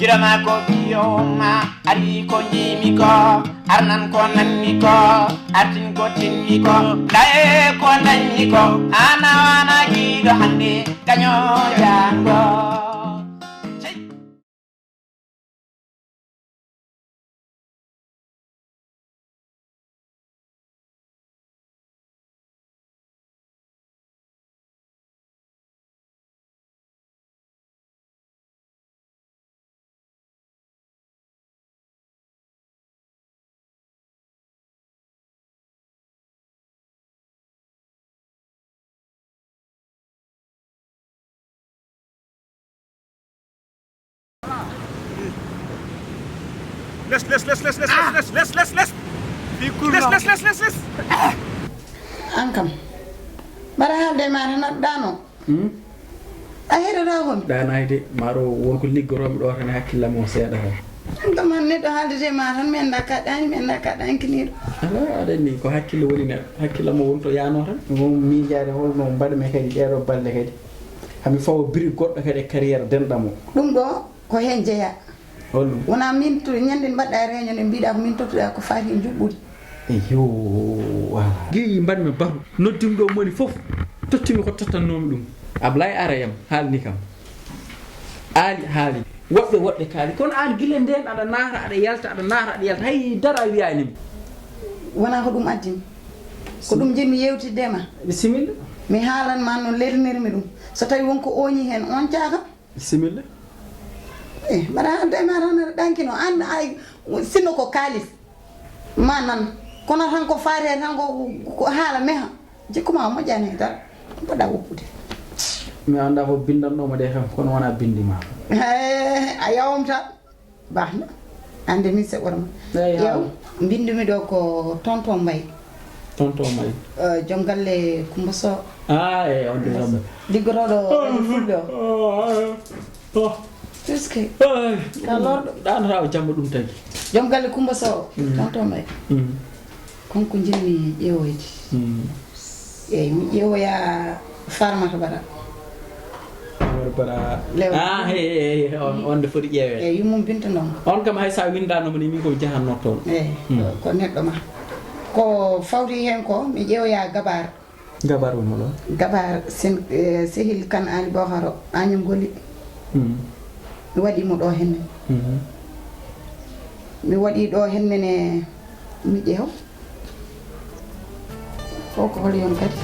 girama ko biyoma ari ko jimi ko arnan ko nanmi ko artin ko tinmi ko daye ko nanmi ko ana wana gido hande kanyo jango. Les. Ankam. Bara halde ma tan dano. A heɗota kon ɗanayde maɗo wonko liggoromi ɗo tan hakkillam o seeɗa tan ɗum man neɗɗo haaldete ma tan mi anda kaɗɗani kiniɗo ala aɗa anndi ko hakkille woni neɗɗo hakkillam o wonto yano tan miijade holno mbaɗmi kadi ɗeɗo balle kadi hami fawa biri goɗɗo kadi e carriére denɗam o ɗum ɗo ko hen jeeya holɗum wona min to ñande mbaɗɗa réunion nde mbiɗa ko min tottuɗa ko faati juɓɓude eyo wala gueyi mbaɗmi baru noddimi ɗo moni fof tottimi ko tottannomi ɗum Ablay arayam haalni kam ali haali woɓɓe kaali kono an gille nden aɗa naata aɗa yalta hay dara wiyanimi wona ko ɗum addimi ko ɗum jinmi yewtiddema bisimilla mi haalanma no lernirmi ɗum so tawi wonko oñi hen on caaka bisimilla mbaɗa haaldema tan aɗa ɗankino an ay sinno ko kaalis ma nan kono tan ko faate tan ko haala meha jikkuma moƴƴani dara mbaɗa woppude mi anda ko bindanɗomo de kam kono wona bindima a yawmta baxna ande min seɓorma yaw bindumi ɗo ko tonton Mbaye joom galle Coumba Sow e on de liggotoɗo fulɓe o puisque ka lorɗo ɗanata o jamma ɗum tagi joom galle Coumba Sow tonton Mbaye konko jinmi ƴeewoyde eyyi mi ƴeewoya Farmata Bara on de foti ƴeewede eyyi yummum bintanoma on kam hay sa windanoma ni min komi jahanno toon eyyi ko neɗɗo ma ko fawti hen ko mi ƴeewoya gabar woni ɗo gabar sehil kan ali bokaro añum golli mi waɗimo ɗo henne mi waɗi ɗo hennene mi ƴeew o ko hol yon kadi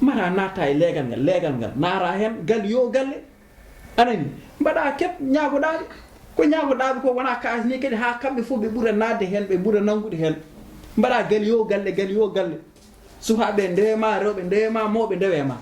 mara natta e leegal ngal naara hen gal yo galle anani mbaɗa keb ñaagoɗaɓe ko ñaagoɗaɓe ko wona kaas ni kadi ha kamɓe fof ɓe ɓuura nadde hen ɓe ɓuura nangude hen mbaɗa gal yo galle sukaɓe ndewema rewɓe ndewema mawɓe ndewema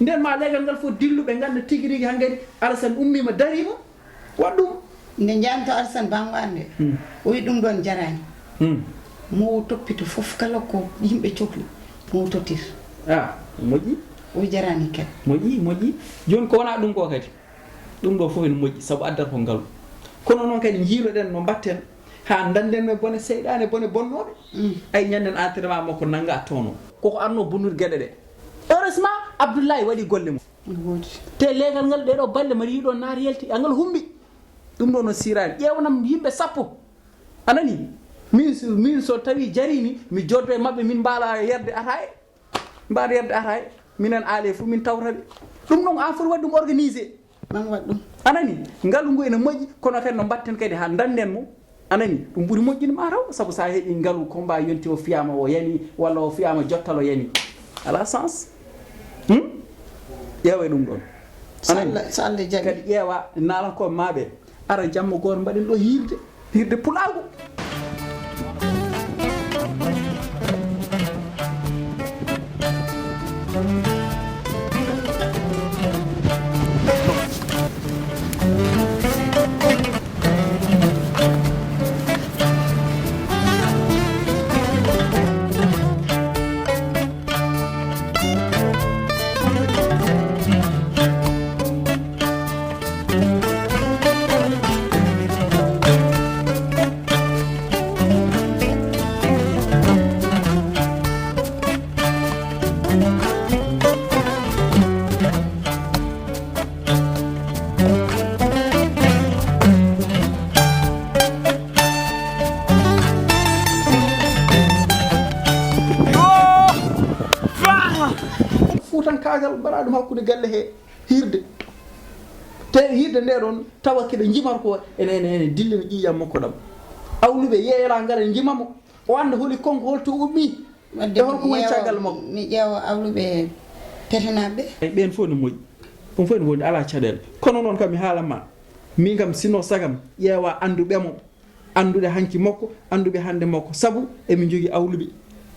nden ma leegal ngal fof dilluɓe ganda tigui rigui hankkadi Alassane ummima darima waɗ ɗum nde janto Alassane bangwande o wi ɗum ɗon jarani mo toppito fof kala ko yimɓe cohli mo tottir moƴƴi o jarani kadi moƴƴi joni ko wona ɗum ko kadi ɗum ɗo fof ene moƴƴi saabu addata ko ngaalu kono noon kadi jiiloɗen no mbatten ha danden e bone seyɗane bone bonnoɓe ay ñanden entraînement makko nanga tono koko arno bonnude gueɗe ɗe heureusement Abdoulaye waɗi golle mum te leegal ngal ɗeɗo balle mari yiɗo naari yalti angal humbi ɗum ɗo no sirani ƴewnam yimɓe 10 anani min so tawi jarini mi joddo e mabɓe min mbala yerde ataye mbaɗa yerde ataye minen aale fof min tawtaɓe ɗum noon an foti wadde ɗum organisé man wat ɗum anani ngalu ngu ene moƴƴi kono kadi no mbatten kadi ha danden mo anani ɗum ɓuuri moƴƴini ma taw saabu sa heeɓi ngalu combat yonti o fiyama o yani walla o fiyama jottalo yani ala sens ƴeewa ɗum ɗon so Allah jaɓi kadi ƴeewa nalankoɓe maɓe ara jamma goto mbaɗen ɗo hirde pulago fuutankagal mbaɗa ɗum hakkude galle he hirde te hirde nde ɗon tawa keɗe jimata ko ene dillina ƴiƴam makko ɗam awluɓe yeeyala ngara jimamo o anda holi konko holto ummi e holko woni caggal makko mi ƴeewa awluɓe petenaɓe ɓe ɓen fof ne moƴƴi ɗum fof ne woni ala caɗele kono noon kam mi haalanma min kam sino sagam ƴeewa anduɓemo anduɗe hanki makko anduɓe hande makko saabu emin jogui awluɓe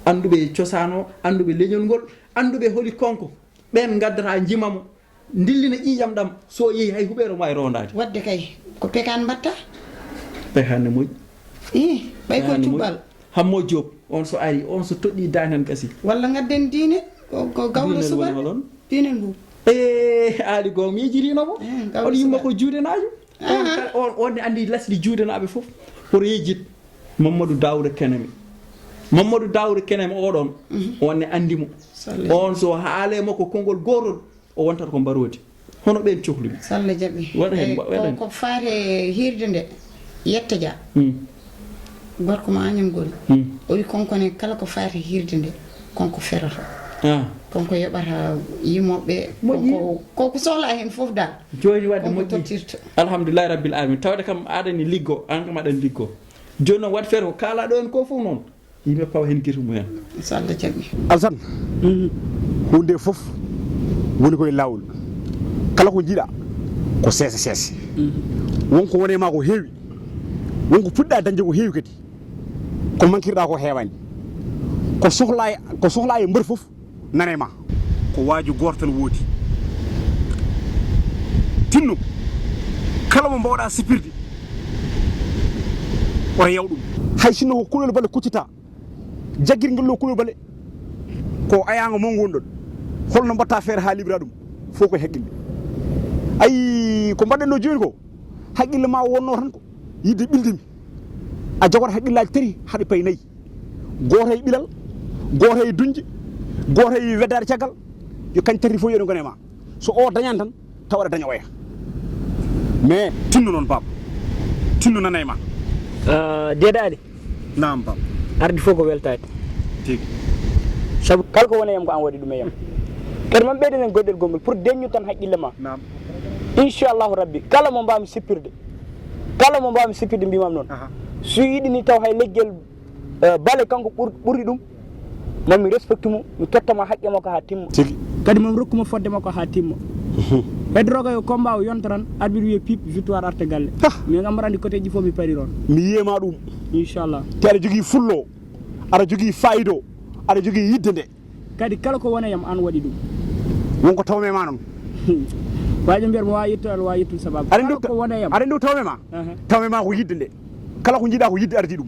anduɓe cosaan o anduɓe leñol ngol anduɓe holi konko ɓen gaddata jimamo dillina ƴiƴam ɗam so yeehi hay huɓeero ma e rondade wadde kay ko pekan mbatta pekane moƴƴi i ɓay ko cuɓɓal hammo Diop on so ari on so toɗɗi dani tan kasi walla gadden diine ko gawlo suɓal diine ngu aali goo miijirinomo on yimma ko juudenajo on ne andi lasɗi juudenaɓe fof pour yejjid Mamadou Daouda Kenemi Mamadou Daouda Kenemi oɗon on ne andimo on so haale makko konngol gotol o wontata ko mbarodi hono ɓen cohluɓe so Allah jaɓi waɗa hen ko faate hirde nde yetta dia gorko mo añamgol o wi konkone kala ko faate hirde nde konko ferata konko yoɓata yimoɓe koko sohla hen foof dal joni wadde moƴƴi alhamdulillahi rabbil alamin tawde kam aɗani liggo an kam aɗani liggo joni noon waɗi feere ko kaalaɗo en ko fof noon yimɓe pawa hen guite mumen so Allah jaɓi Alassane hunde foof woni koye lawol kala ko jiiɗa ko seese wonko wone ma ko heewi wonko puɗɗa dañde ko heewi kadi ko mankirɗa ko heewani ko sohla e mbeur foof nane ma ko waaju goto tan woodi tinno kala mo mbawɗa sipirde oto yaw ɗum hay sinno ko kulol bale kuccita jagguirguel ɗo kulol bale ko ayago mo gonɗon holno mbatta feere ha libra ɗum fof koye haqqille ayi ko mbaɗɗen ɗo joni ko haqqille ma wonno tan ko yidde ɓildimi a jogota haqqillaji tati haɗe payi nayyi goto e ɓilal goto e dunje goto e weddade caggal yo kañ tati fof yoɗo gone ma so o dañani tan taw aɗa daña oya mais tinno noon baba tinno nanay ma deeɗaɗe nam baba ardi fof ko weltade tigi saabu kala ko woni yam ko an waɗi ɗum e yam kadi man ɓeyden goɗɗel gongol pour deññu tan haqqille ma nam inchallahu rabbi kala mo mbawmi sippirde mbimam noon so yiɗini taw hay leggel bale kanko ɓurɗi ɗum mami respecte mo mi tottama haqqe makko ha timma tigi kadi mami rokkuma fodde makko ha timma hedoroga yo combat o yonta tan arbitre wiye pip victoire arte galle mais gam andi côté ji fof mi pari ron mi yiyema ɗum inchallah te aɗa jogui fullo aɗa jogui fayido aɗa jogui yidde nde kadi kala ko wona yam an waɗi ɗum wonko tawme ma noon waji mbiyat mo wawi yettude aɗa wawi yettude sababu kala ko wona yam aɗa ndu tawme ma ko yidde nde kala ko jiiɗa ko yidde ardi ɗum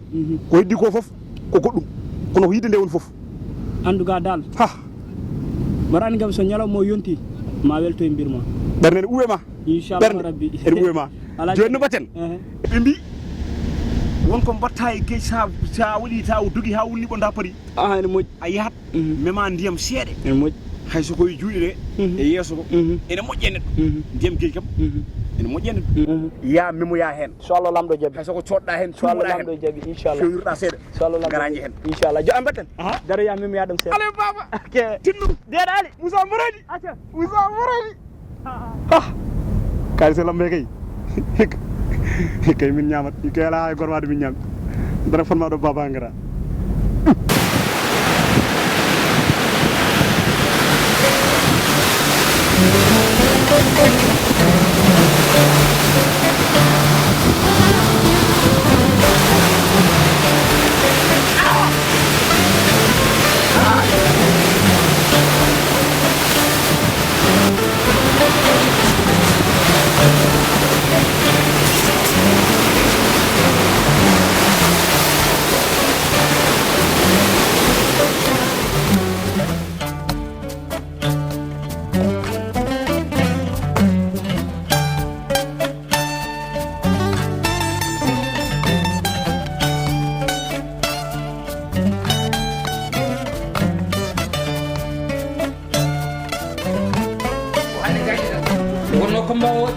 ko heddi ko foof ko goɗɗum kono ko yidde nde woni foof anduga dal mbaɗa andi kam so ñalawma o yonti ma welto e mbirma ɓernde ene ɓuwe ma inchallah rabbi ene ɓuwe ma joni no mbatten ɓe mbi wonko mbatta e gueji sa waɗi ta dogi ha wulni ɓonda paari ene moƴƴi a yahat mema ndiyam seeɗe ene moƴƴi hayso koye juuɗe ɗe e yeeso ko ene moƴƴe neɗɗo ndiyam gueji kam ene moƴƴani ya memo ya hen so Allah lamɗo jaɓi hay soko coɗɗa hen so Allah tummoɗa hen lamɗo jaɓi inchallah fewnuɗa seeɗa so Allah lamɗo garaji hen inchallah jo ambaten dara ya memo yaɗum seeɗa ale baba ok tinnu deeɗa ali Moussa Moradi acca Moussa Moradi kaali so lambe kay kay min ñamat kay ala hay gorwade min ñam dara fonma ɗo baba ngara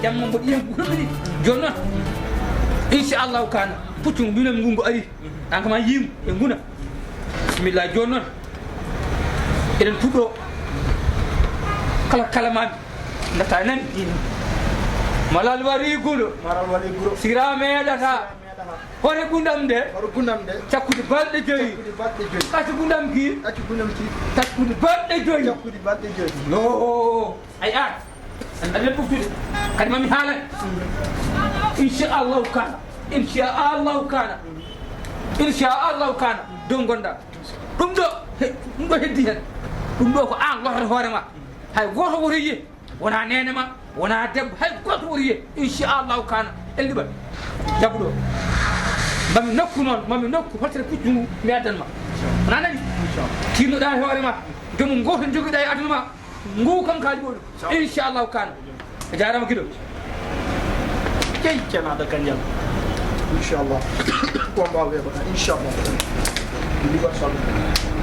jamma mbo ɗiyam ɓurɗi joni noon inchallahu kana puccu mbinam ngungu ari an kama yimu e nguna bisimillah joni noon eɗen puɗɗo kala kalamami datta nani malal wari guɗo sira meeɗata hoto gundam de cakkude balɗe joyyi kati gundam ki cakkude balɗe joyyi yo ay an aɗen ɓuftude kadi mami haalan inchallahu kana inchallahu kana inchallahu kana dow gonɗa ɗum ɗo heddi hen ɗum ɗo ko an lotata hoorema hay goto woto yiye wona nenema wona debbo hay goto woto yiye inchallahu kana elliɓat jagguɗo mami nokku noon mami nokku hotere puccu ngu mi addanma wona nani tinnoɗa hoorema jomum goto joguiɗa e aduna ma ngu kam kaali ɓoɗum inchallahu kana a jarama kiɗo key cenaɗo kanjam inchallah ko mbaw weɓata inchallah liɓat sallah